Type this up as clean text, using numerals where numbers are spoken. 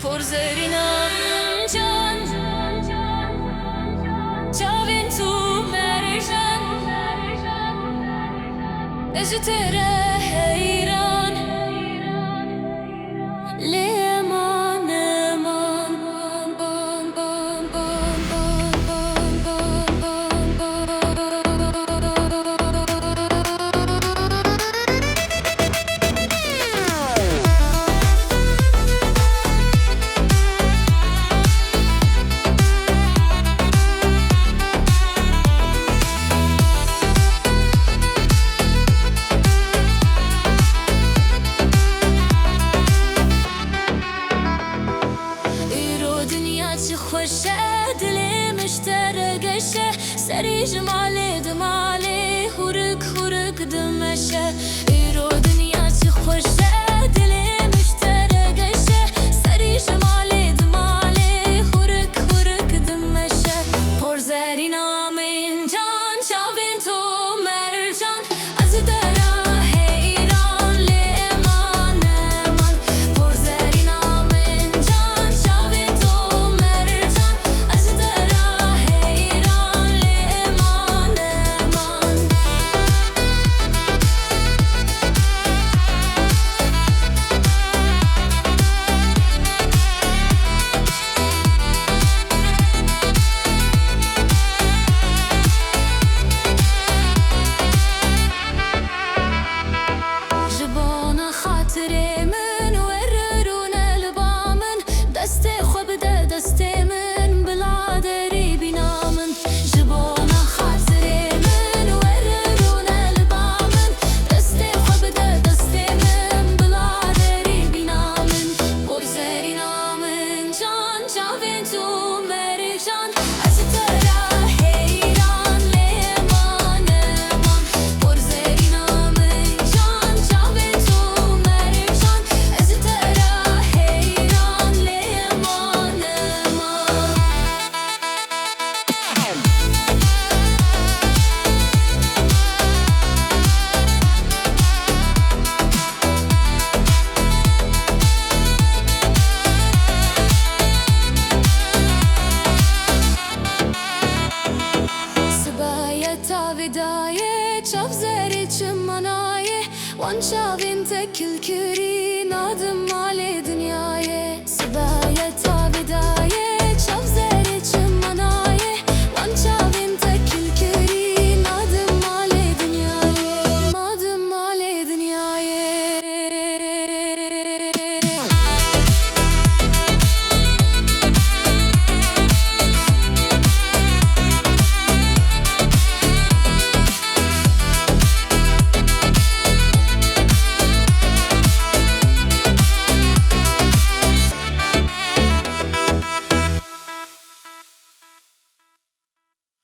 Porzerina can Çavin tu merjan Ejitere heyran Leman eman Ban ban ban ban ban ban خوشه دلی مشترقشه سری جمالی دمالی هورک هورک دمشه ایرو دنیا چی خوشه دلی مشترقشه سری جمالی دمالی هورک هورک دمشه پرزرینا من جان چاوین تو مرجان از درا حیران لیمان من پرزرینا من جان چاوین تو to